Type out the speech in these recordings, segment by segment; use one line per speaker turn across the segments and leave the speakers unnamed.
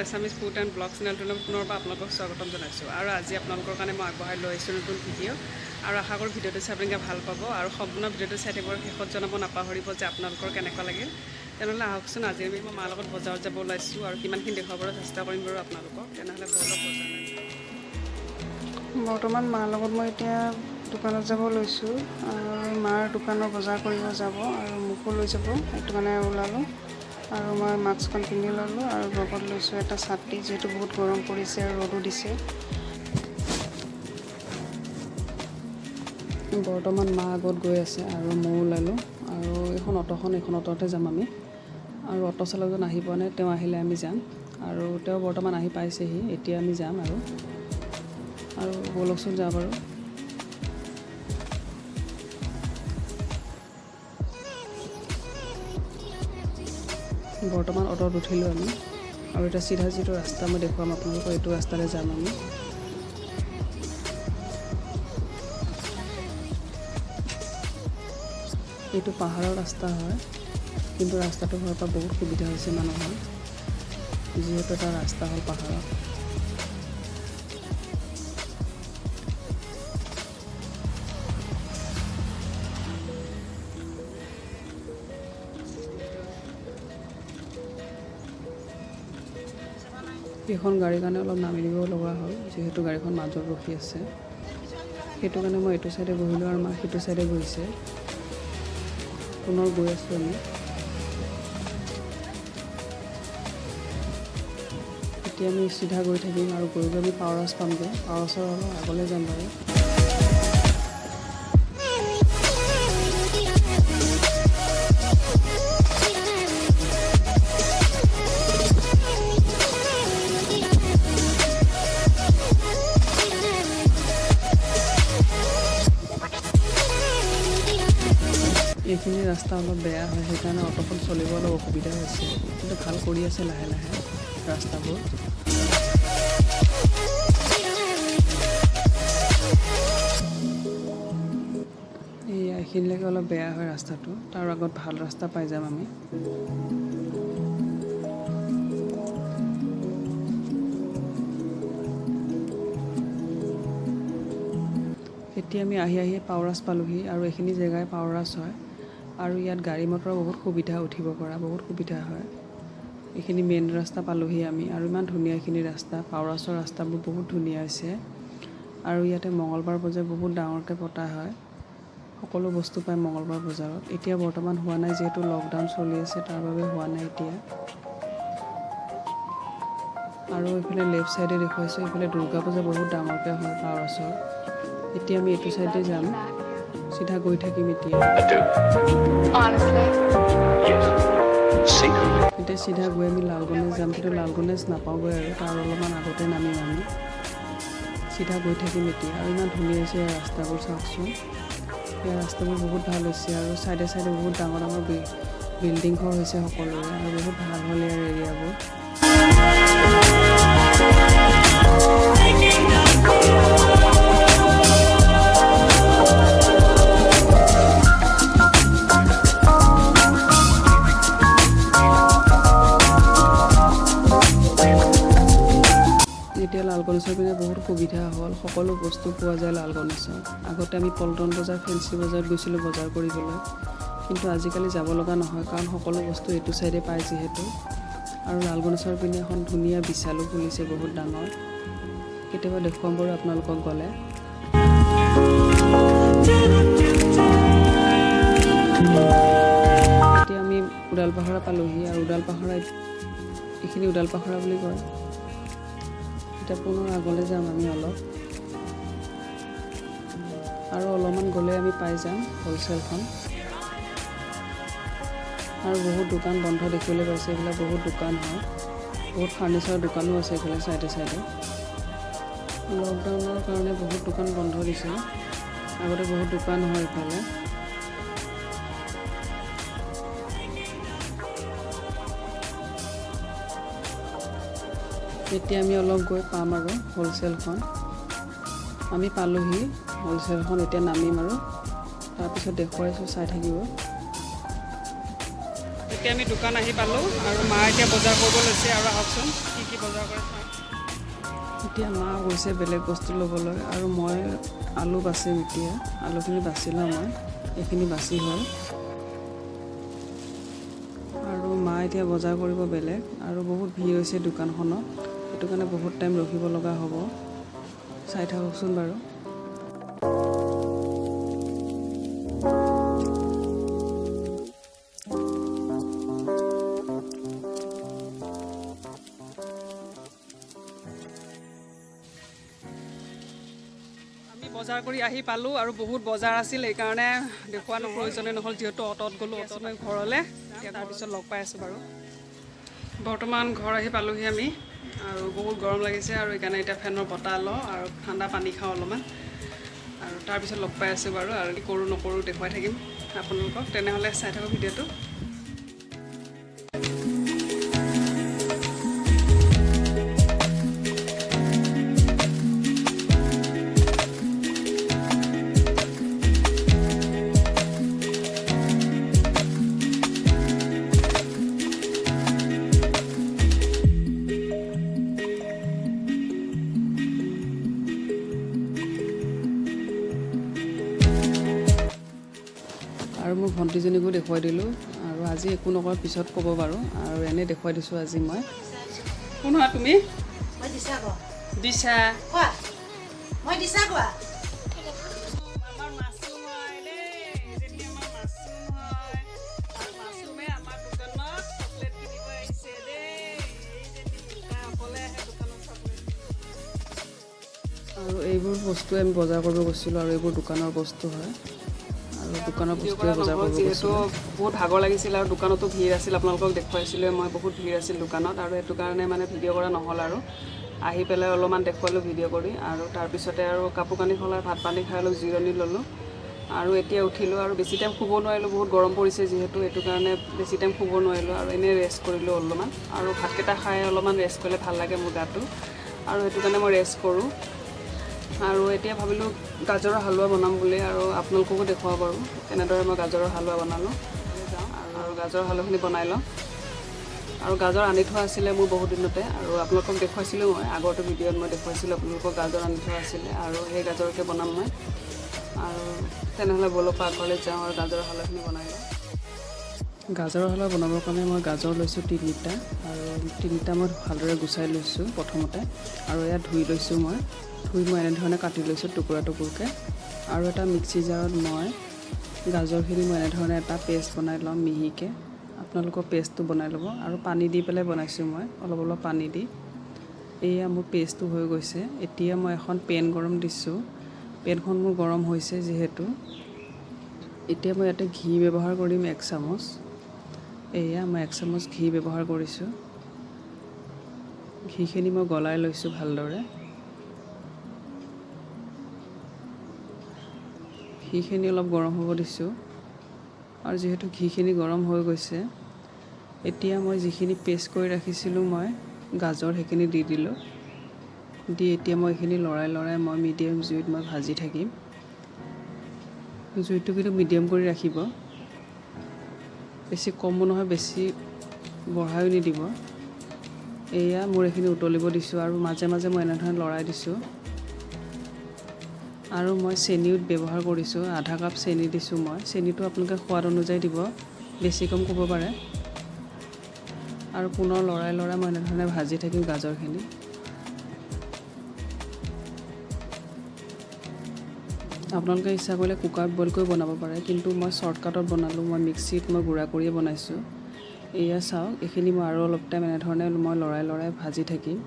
Assamese food and blog চেনেলটোলৈ পুনৰবাৰ আপোনালোকক স্বাগতম জনাইছোঁ। আৰু আজি আপোনালোকৰ কাৰণে মই আগবঢ়াই লৈ আহিছোঁ নতুন ভিডিঅ'। আৰু আশা কৰোঁ ভিডিঅ'টো চাই আপোনালোকে ভাল পাব আৰু সম্পূৰ্ণ ভিডিঅ'টো চাই থাকিব। শেষত জনাব নাপাহৰিব যে আপোনালোকৰ কেনেকুৱা লাগিল। তেনেহ'লে আহকচোন, আজি মই মাৰ লগত বজাৰত যাব ওলাইছোঁ আৰু কিমানখিনি দেখুৱাবলৈ চেষ্টা কৰিম বাৰু আপোনালোকক। তেনেহ'লে বজাৰত বৰ্তমান মাৰ লগত মই এতিয়া দোকানত যাব লৈছোঁ আৰু মাৰ দোকানৰ বজাৰ কৰিব যাব আৰু মোকো লৈ যাব, সেইটো কাৰণে ওলালোঁ। আৰু মই মাস্কখন পিন্ধি ল'লোঁ আৰু লগত লৈছোঁ এটা ছাতি, যিহেতু বহুত গৰম পৰিছে আৰু ৰ'দো দিছে। বৰ্তমান মা আগত গৈ আছে আৰু ময়ো ওলালোঁ আৰু এইখন অট'তে যাম আমি। আৰু অট' চালকজন আহি পোৱা নাই, তেওঁ আহিলে আমি যাম। আৰু তেওঁ বৰ্তমান আহি পাইছেহি, এতিয়া আমি যাম আৰু ব'লকচোন যাওঁ বাৰু। বৰ্তমান অট'ত উঠিলোঁ আমি আৰু এতিয়া চিধা যিটো ৰাস্তা মই দেখুৱাম আপোনালোকক, এইটো ৰাস্তাৰে যাম আমি। এইটো পাহাৰৰ ৰাস্তা হয়, কিন্তু ৰাস্তাটো হোৱাৰ পৰা বহুত সুবিধা হৈছে মানুহৰ, যিহেতু এটা ৰাস্তা হ'ল পাহাৰত। এইখন গাড়ীৰ কাৰণে অলপ নামি দিব লগা হ'ল, যিহেতু গাড়ীখন মাজত ৰখি আছে। সেইটো কাৰণে মই এইটো চাইডে বহিলোঁ আৰু মা সেইটো চাইডে বহিছে। পুনৰ গৈ আছোঁ আমি। এতিয়া আমি চিধা গৈ থাকিম আৰু গৈ আমি পাৱাৰাছ পামগৈ। পাৱাৰাছৰ অলপ আগলৈ যাম বাৰু। এইখিনি ৰাস্তা অলপ বেয়া হয়, সেইকাৰণে অট'খন চলিব অলপ অসুবিধা হৈছে, কিন্তু ভাল কৰি আছে লাহে লাহে ৰাস্তাবোৰ। এইখিনিলৈকে অলপ বেয়া হয় ৰাস্তাটো, তাৰ আগত ভাল ৰাস্তা পাই যাম আমি। এতিয়া আমি আহি পাৱাৰাছ পালোঁহি আৰু এইখিনি জেগাই পাৱাৰাছ হয়। আৰু ইয়াত গাড়ী মটৰৰ বহুত সুবিধা, উঠিব পৰা বহুত সুবিধা হয়। এইখিনি মেইন ৰাস্তা পালোঁহি আমি আৰু ইমান ধুনীয়া এইখিনি ৰাস্তা। পাৱাৰাছৰ ৰাস্তাবোৰ বহুত ধুনীয়া হৈছে। আৰু ইয়াতে মঙলবাৰ বজাৰ বহুত ডাঙৰকৈ পতা হয়, সকলো বস্তু পায় মঙলবাৰ বজাৰত। এতিয়া বৰ্তমান হোৱা নাই, যিহেতু লকডাউন চলি আছে, তাৰ বাবে হোৱা নাই এতিয়া। আৰু এইফালে লেফ্ট ছাইডে দেখুৱাইছোঁ, এইফালে দুৰ্গা পূজা বহুত ডাঙৰকৈ হয় পাৱাৰাছৰ। এতিয়া আমি এইটো চাইডে যাম, চিধা গৈ থাকিম এতিয়া। এতিয়া চিধা গৈ আমি লালগণেশ যাম, কিন্তু লালগণেশ নাপাওঁগৈ আৰু তাৰ অলপমান আগতে নামিম আমি। চিধা গৈ থাকিম এতিয়া। আৰু ইমান ধুনীয়া হৈছে ইয়াৰ ৰাস্তাবোৰ, চাওকচোন। ইয়াৰ ৰাস্তাবোৰ বহুত ভাল হৈছে আৰু চাইডে চাইডে বহুত ডাঙৰ ডাঙৰ বিল্ডিং ঘৰ হৈছে সকলোৰে, আৰু বহুত ভাল হ'ল ইয়াৰ এৰিয়াবোৰ। এতিয়া লালগণেশৰ পিনে বহুত সুবিধা হ'ল, সকলো বস্তু পোৱা যায় লালগণেশত। আগতে আমি পল্টন বজাৰ, ফেঞ্চি বজাৰত গৈছিলোঁ বজাৰ কৰিবলৈ, কিন্তু আজিকালি যাব লগা নহয়, কাৰণ সকলো বস্তু এইটো চাইডে পায় যিহেতু। আৰু লালগণেশৰ পিনে এখন ধুনীয়া বিশালো খুলিছে, বহুত ডাঙৰ। কেতিয়াবা দেখুৱাম বাৰু আপোনালোকক গ'লে। এতিয়া আমি উডালপাহৰা পালোঁহি আৰু উডালপাহৰা, এইখিনি উডালপাহৰা বুলি কয়। এতিয়া পুনৰ আগলৈ যাম আমি অলপ, আৰু অলপমান গ'লে আমি পাই যাম হ'লচেলখন। আৰু বহুত দোকান বন্ধ দেখিবলৈ পাইছে, এইবিলাক বহুত দোকান হয়, বহুত ফাৰ্নিচাৰৰ দোকানো আছে এইফালে চাইডে চাইডে। লকডাউনৰ কাৰণে বহুত দোকান বন্ধ দিছে, আগতে বহুত দোকান হয় এইফালে। এতিয়া আমি অলপ গৈ পাম আৰু হ'লচেলখন। আমি পালোঁহি হ'লচেলখন, এতিয়া নামিম আৰু তাৰপিছত দেখুৱাইছোঁ, চাই থাকিব। এতিয়া আমি দোকান আহি পালোঁ আৰু মা এতিয়া বজাৰ কৰিব লৈছে আৰু আহকচোন কি বজাৰ কৰে চাওঁ। এতিয়া মা গৈছে বেলেগ বস্তু ল'বলৈ আৰু মই আলু বাচিম। এতিয়া আলুখিনি বাচি লওঁ মই, এইখিনি বাচি হ'ল আৰু মা এতিয়া বজাৰ কৰিব বেলেগ আৰু বহুত ভিৰ হৈছে দোকানখনত, সেইটো কাৰণে বহুত টাইম ৰখিব লগা হ'ব। চাই থাককচোন বাৰু। বজাৰ কৰি আহি পালোঁ আৰু বহুত বজাৰ আছিল, সেইকাৰণে দেখুৱানো প্ৰয়োজনে নহ'ল, যিহেতু অটত গ'লোঁ। অটত মই ঘৰলৈ তাৰপিছত লগ পাই আছোঁ বাৰু। বৰ্তমান ঘৰ আহি পালোঁহি আমি আৰু বহুত গৰম লাগিছে আৰু সেইকাৰণে এতিয়া ফেনৰ বতাহ লওঁ আৰু ঠাণ্ডা পানী খাওঁ অলপমান আৰু তাৰপিছত লগ পাই আছোঁ বাৰু। আৰু কি কৰোঁ নকৰোঁ দেখুৱাই থাকিম আপোনালোকক, তেনেহ'লে চাই থাকক ভিডিঅ'টো। আৰু মোৰ ভণ্টিজনীকো দেখুৱাই দিলোঁ আৰু আজি একো নকয়, পিছত ক'ব বাৰু। আৰু এনেই দেখুৱাই দিছোঁ আজি মই। কোন হয় তুমি? দিছা আৰু এইবোৰ বস্তুৱে আমি বজাৰ কৰিব গৈছিলোঁ আৰু এইবোৰ দোকানৰ বস্তু হয় আৰু দোকানৰ বস্তুৱে বজাৰ কৰিব গৈছিলোঁ। বহুত ভাগৰ লাগিছিল আৰু দোকানতো ভিৰ আছিল, আপোনালোকক দেখুৱাইছিলোঁ মই, বহুত ভিৰ আছিল দোকানত আৰু সেইটো কাৰণে মানে ভিডিঅ' কৰা নহ'ল আৰু। আহি পেলাই অলপমান দেখুৱালোঁ ভিডিঅ' কৰি আৰু তাৰপিছতে আৰু কাপোৰ কানি সলাই ভাত পানী খাই অলপ জিৰণি ল'লোঁ আৰু এতিয়া উঠিলোঁ আৰু বেছি টাইম শুব নোৱাৰিলোঁ, বহুত গৰম পৰিছে যিহেতু, সেইটো কাৰণে বেছি টাইম শুব নোৱাৰিলোঁ আৰু এনেই ৰেষ্ট কৰিলোঁ অলপমান। আৰু ভাতকেইটা খাই অলপমান ৰেষ্ট কৰিলে ভাল লাগে মোৰ গাটো আৰু সেইটো কাৰণে মই ৰেষ্ট কৰোঁ। আৰু এতিয়া ভাবিলোঁ গাজৰৰ হালোৱা বনাম বুলি আৰু আপোনালোককো দেখুৱাব পাৰোঁ কেনেদৰে মই গাজৰৰ হালোৱা বনালোঁ। আৰু গাজৰৰ হালোৱাখিনি বনাই লওঁ আৰু গাজৰ আনি থোৱা আছিলে মোৰ বহুত দিনতে আৰু আপোনালোকক দেখুৱাইছিলোঁ মই, আগৰটো ভিডিঅ'ত মই দেখুৱাইছিলোঁ আপোনালোকক গাজৰ আনি থোৱা আছিলে আৰু সেই গাজৰকে বনাম মই। আৰু তেনেহ'লে ব'লক পাকঘৰলৈ যাওঁ আৰু গাজৰৰ হালোৱাখিনি বনাই লওঁ। গাজৰৰ হালোৱা বনাবৰ কাৰণে মই গাজৰ লৈছোঁ 3টা আৰু 3টা মই ভালদৰে গুচাই লৈছোঁ প্ৰথমতে আৰু এয়া ধুই লৈছোঁ মই এনেধৰণে কাটি লৈছোঁ টুকুৰা টুকুৰকৈ। আৰু এটা মিক্সি জাৰত মই গাজৰখিনি মই এনেধৰণে এটা পেষ্ট বনাই ল'ম মিহিকৈ। আপোনালোকৰ পেষ্টটো বনাই ল'ব আৰু পানী দি পেলাই বনাইছোঁ মই, অলপ অলপ পানী দি। এয়া মোৰ পেষ্টটো হৈ গৈছে। এতিয়া মই এখন পেন গৰম দিছোঁ, পেনখন মোৰ গৰম হৈছে যিহেতু। এতিয়া মই ইয়াতে ঘি ব্যৱহাৰ কৰিম 1 চামুচ। এয়া মই 1 চামুচ ঘি ব্যৱহাৰ কৰিছোঁ। ঘিখিনি মই গলাই লৈছোঁ ভালদৰে। ঘিখিনি অলপ গৰম হ'ব দিছোঁ আৰু যিহেতু ঘিখিনি গৰম হৈ গৈছে, এতিয়া মই যিখিনি পেষ্ট কৰি ৰাখিছিলোঁ মই গাজৰ, সেইখিনি দি দিলোঁ। দি এতিয়া মই এইখিনি লৰাই মই মিডিয়াম জুইত মই ভাজি থাকিম। জুইটো কিন্তু মিডিয়াম কৰি ৰাখিব, বেছি কমো নহয় বেছি বঢ়াইও নিদিব। এয়া মোৰ এইখিনি উতলিব দিছোঁ আৰু মাজে মাজে মই এনেধৰণে লৰাই দিছোঁ। আৰু মই চেনিও ব্যৱহাৰ কৰিছোঁ, আধা কাপ চেনি দিছোঁ মই। চেনিটো আপোনালোকে সোৱাদ অনুযায়ী দিব, বেছি কম ক'ব পাৰে। আৰু পুনৰ লৰাই মই এনেধৰণে ভাজি থাকিম গাজৰখিনি। আপোনালোকে ইচ্ছা কৰিলে কুকাৰত বইল কৰি বনাব পাৰে, কিন্তু মই শ্বৰ্টকাটত বনালোঁ, মই মিক্সিত মই গুড়া কৰিয়ে বনাইছোঁ। এয়া চাওক, এইখিনি মই আৰু অলপ টাইম এনেধৰণে মই লৰাই ভাজি থাকিম।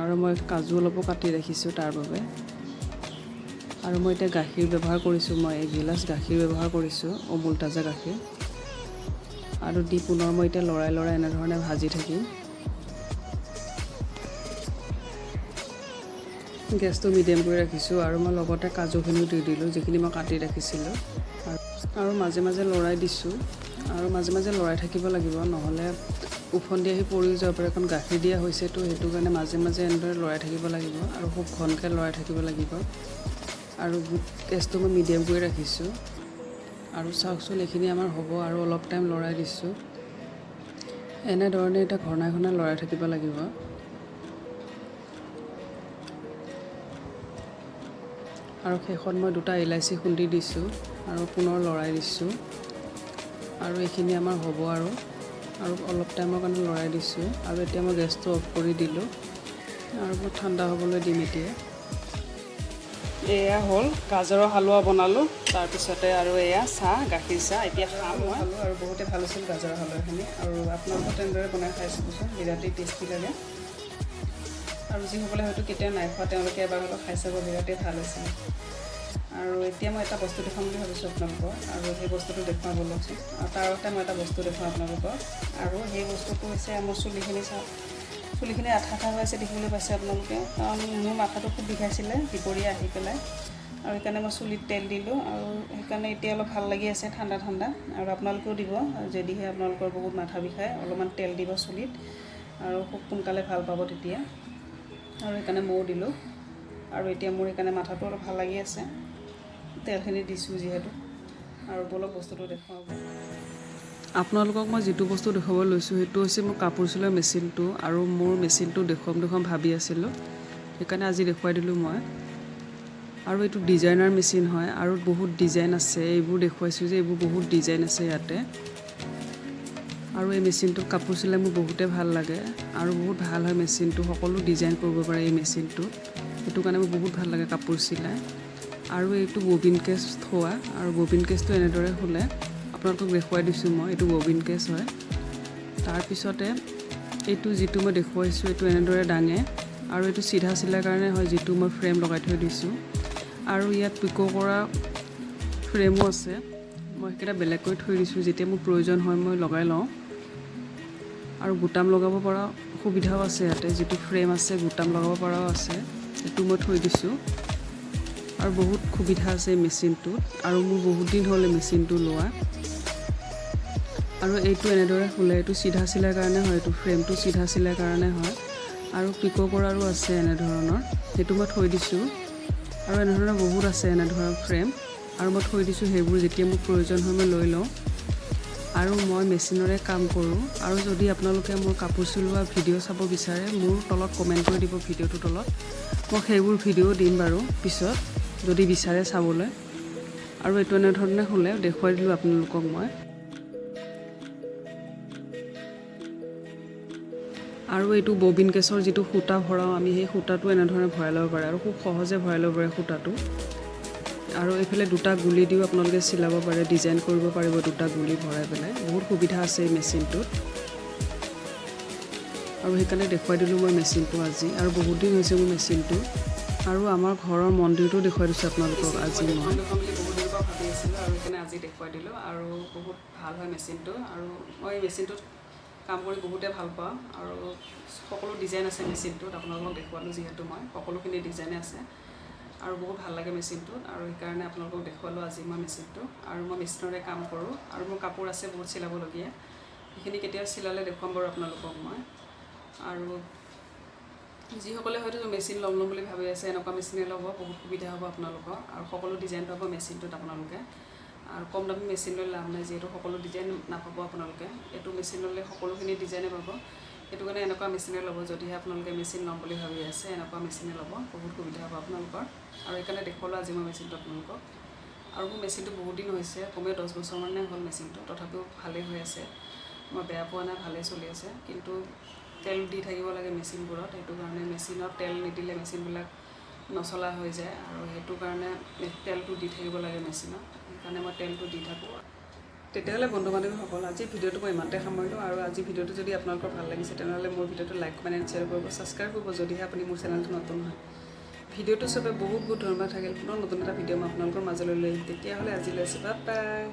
আৰু মই কাজু অলপো কাটি ৰাখিছোঁ তাৰ বাবে। আৰু মই এতিয়া গাখীৰ ব্যৱহাৰ কৰিছোঁ, মই 1 গিলাচ গাখীৰ ব্যৱহাৰ কৰিছোঁ, অমুল তাজা গাখীৰ। আৰু দি পুনৰ মই এতিয়া লৰাই এনেধৰণে ভাজি থাকিম। গেছটো মিডিয়াম কৰি ৰাখিছোঁ আৰু মই লগতে কাজুখিনিও দি দিলোঁ, যিখিনি মই কাটি ৰাখিছিলোঁ। আৰু মাজে মাজে লৰাই দিছোঁ আৰু মাজে মাজে লৰাই থাকিব লাগিব, নহ'লে উফন্দি আহি পৰিও যাব পাৰে, কাৰণ গাখীৰ দিয়া হৈছেতো, সেইটো কাৰণে মাজে মাজে এনেদৰে লৰাই থাকিব লাগিব আৰু খুব ঘনকৈ লৰাই থাকিব লাগিব। আৰু গেছটো মই মিডিয়াম কৰি ৰাখিছোঁ। আৰু চাওকচোন এইখিনি আমাৰ হ'ব আৰু অলপ টাইম লৰাই দিছোঁ। এনেধৰণে এটা ঘনাই ঘনাই লৰাই থাকিব লাগিব। আৰু শেষত মই 2টা ইলাচি খুন্দি দিছোঁ আৰু পুনৰ লৰাই দিছোঁ। আৰু এইখিনি আমাৰ হ'ব আৰু অলপ টাইমৰ কাৰণে লৰাই দিছোঁ। আৰু এতিয়া মই গেছটো অফ কৰি দিলোঁ আৰু মই ঠাণ্ডা হ'বলৈ দিম এতিয়া। এয়া হ'ল গাজৰৰ হালোৱা বনালোঁ, তাৰপিছতে আৰু এয়া চাহ, গাখীৰ চাহ। এতিয়া খাম মই খালোঁ আৰু বহুতে ভাল আছিল গাজৰৰ হালোৱাখিনি। আৰু আপোনালোকে তেনেদৰে বনাই খাই চাবচোন, বিৰাটেই টেষ্টি লাগে। আৰু যিসকলে হয়তো কেতিয়াও নাই খোৱা তেওঁলোকে এবাৰ হ'লেও খাই চাব, বিৰাটেই ভাল হৈছিল। আৰু এতিয়া মই এটা বস্তু দেখাম বুলি ভাবিছোঁ আপোনালোকক, আৰু সেই বস্তুটো দেখুৱাব লৈছোঁ। আৰু তাৰ আগতে মই এটা বস্তু দেখুৱাম আপোনালোকক, আৰু সেই বস্তুটো হৈছে মোৰ চুলিখিনি আঠা হৈ আছে দেখিবলৈ পাইছে আপোনালোকে। কাৰণ মোৰ মাথাটো খুব বিষাইছিলে দুপৰীয়া আহি পেলাই, আৰু সেইকাৰণে মই চুলিত তেল দিলোঁ। আৰু সেইকাৰণে এতিয়া অলপ ভাল লাগি আছে, ঠাণ্ডা ঠাণ্ডা। আৰু আপোনালোকেও দিব, যদিহে আপোনালোকৰ বহুত মাথা বিষায়, অলপমান তেল দিব চুলিত, আৰু খুব সোনকালে ভাল পাব তেতিয়া। আৰু সেইকাৰণে ময়ো দিলোঁ। আৰু এতিয়া মোৰ সেইকাৰণে মাথাটো অলপ ভাল লাগি আছে, তেলখিনি দিছোঁ যিহেতু। আৰু বলক বস্তুটো দেখুৱাব। আপোনালোকক মই যিটো বস্তু দেখুৱাব লৈছোঁ সেইটো হৈছে মোৰ কাপোৰ চিলোৱা মেচিনটো। আৰু মোৰ মেচিনটো দেখুৱাম ভাবি আছিলোঁ, সেইকাৰণে আজি দেখুৱাই দিলোঁ মই। আৰু এইটো ডিজাইনাৰ মেচিন হয়, আৰু বহুত ডিজাইন আছে। এইবোৰ দেখুৱাইছোঁ যে এইবোৰ বহুত ডিজাইন আছে ইয়াতে। আৰু এই মেচিনটোত কাপোৰ চিলাই মোৰ বহুতেই ভাল লাগে, আৰু বহুত ভাল হয় মেচিনটো। সকলো ডিজাইন কৰিব পাৰে এই মেচিনটোত, সেইটো কাৰণে মোৰ বহুত ভাল লাগে কাপোৰ চিলাই। আৰু এইটো ববিন কেছ থোৱা, আৰু ববিন কেছটো এনেদৰে খোলে। আপোনালোকক দেখুৱাই দিছোঁ মই, এইটো ববিন কেছ হয়। তাৰপিছতে এইটো যিটো মই দেখুৱাইছোঁ এইটো এনেদৰে দাঙে, আৰু এইটো চিধা চিলাৰ কাৰণে হয়, যিটো মই ফ্ৰেম লগাই থৈ দিছোঁ। আৰু ইয়াত পিকো কৰা ফ্ৰেমো আছে, মই সেইকেইটা বেলেগকৈ থৈ দিছোঁ, যেতিয়া মোৰ প্ৰয়োজন হয় মই লগাই লওঁ। আৰু বুটাম লগাব পৰা সুবিধাও আছে ইয়াতে, যিটো ফ্ৰেম আছে বুটাম লগাব পৰাও আছে, সেইটো মই থৈ দিছোঁ। আৰু বহুত সুবিধা আছে এই মেচিনটোত, আৰু মোৰ বহুত দিন হ'ল এই মেচিনটো লোৱা। আৰু এইটো এনেদৰে খোলে, এইটো চিধা চিলাৰ কাৰণে হয়, এইটো ফ্ৰেমটো চিধা চিলাৰ কাৰণে হয়। আৰু পিকো কৰাৰো আছে এনেধৰণৰ, সেইটো মই থৈ দিছোঁ। আৰু এনেধৰণৰ বহুত আছে এনেধৰণৰ ফ্ৰেম, আৰু মই থৈ দিছোঁ সেইবোৰ, যেতিয়া মোৰ প্ৰয়োজন হয় মই লৈ লওঁ। আৰু মই মেচিনৰে কাম কৰোঁ। আৰু যদি আপোনালোকে মোৰ কাপোৰ চিলোৱা ভিডিঅ' চাব বিচাৰে, মোৰ তলত কমেণ্ট কৰি দিব ভিডিঅ'টোৰ তলত, মই সেইবোৰ ভিডিঅ' দিম বাৰু পিছত, যদি বিচাৰে চাবলৈ। আৰু এইটো এনেধৰণে খোলে, দেখুৱাই দিলোঁ আপোনালোকক মই। আৰু এইটো ববিন কেছৰ যিটো সূতা ভৰাওঁ আমি, সেই সূতাটো এনেধৰণে ভৰাই ল'ব পাৰে, আৰু খুব সহজে ভৰাই ল'ব পাৰে সূতাটো। আৰু এইফালে 2টা গুলি দিও আপোনালোকে চিলাব পাৰে, ডিজাইন কৰিব পাৰিব 2টা গুলি ভৰাই পেলাই। বহুত সুবিধা আছে এই মেচিনটোত, আৰু সেইকাৰণে দেখুৱাই দিলোঁ মই মেচিনটো আজি। আৰু বহুত দিন হৈছে মোৰ মেচিনটো। আৰু আমাৰ ঘৰৰ মন্দিৰটো দেখুৱাই দিছোঁ আপোনালোকক আজি মই। বহুত দিনৰ পৰা ভাবি আছিলোঁ, আৰু সেইকাৰণে আজি দেখুৱাই দিলোঁ। আৰু বহুত ভাল হয় মেচিনটো, আৰু মই এই মেচিনটোত কাম কৰি বহুতে ভাল পাওঁ। আৰু সকলো ডিজাইন আছে মেচিনটোত, আপোনালোকক দেখুৱালোঁ যিহেতু মই, সকলোখিনি ডিজাইনে আছে। আৰু বহুত ভাল লাগে মেচিনটোত, আৰু সেইকাৰণে আপোনালোকক দেখুৱালোঁ আজি মই মেচিনটো। আৰু মই মেচিনৰে কাম কৰোঁ, আৰু মোৰ কাপোৰ আছে বহুত চিলাবলগীয়া, সেইখিনি কেতিয়াও চিলালে দেখুৱাম বাৰু আপোনালোকক মই। আৰু যিসকলে হয়তো মেচিন ল'ম বুলি ভাবি আছে, এনেকুৱা মেচিনে ল'ব, বহুত সুবিধা হ'ব আপোনালোকৰ। আৰু সকলো ডিজাইন পাব মেচিনটোত আপোনালোকে। আৰু কম দামী মেচিন লৈ লাভ নাই, যিহেতু সকলো ডিজাইন নাপাব আপোনালোকে। এইটো মেচিন ল'লে সকলোখিনি ডিজাইনে পাব, সেইটো কাৰণে এনেকুৱা মেচিনে ল'ব। যদিহে আপোনালোকে মেচিন ল'ম বুলি ভাবি আছে, এনেকুৱা মেচিনে ল'ব, বহুত সুবিধা হ'ব আপোনালোকৰ। আৰু সেইকাৰণে দেখুৱালোঁ আজি মই মেচিনটো আপোনালোকক। আৰু মোৰ মেচিনটো বহুত দিন হৈছে, কমেও 10 বছৰমানে হ'ল মেচিনটো, তথাপিও ভালেই হৈ আছে, মই বেয়া পোৱা নাই, ভালেই চলি আছে। কিন্তু তেল দি থাকিব লাগে মেচিনবোৰত, সেইটো কাৰণে মেচিনত তেল নিদিলে মেচিনবিলাক নচলা হৈ যায়, আৰু সেইটো কাৰণে তেলটো দি থাকিব লাগে মেচিনত, সেইকাৰণে মই তেলটো দি থাকোঁ। তেতিয়াহ'লে বন্ধু বান্ধৱীসকল, আজি ভিডিঅ'টো মই ইমানতে সামৰিলোঁ। আৰু আজি ভিডিঅ'টো যদি আপোনালোকৰ ভাল লাগিছে, তেনেহ'লে মোৰ ভিডিঅ'টো লাইক, কমেণ্ট, শ্বেয়াৰ কৰিব, ছাবস্ক্ৰাইব কৰিব, যদিহে আপুনি মোৰ চেনেলটো নতুন হয়। ভিডিঅ'টো চবে বহুত ধন্যবাদ থাকিল। পুনৰ নতুন এটা ভিডিঅ' মই আপোনালোকৰ মাজলৈ লৈ আহিম। তেতিয়াহ'লে আজিলৈ বাই বাই।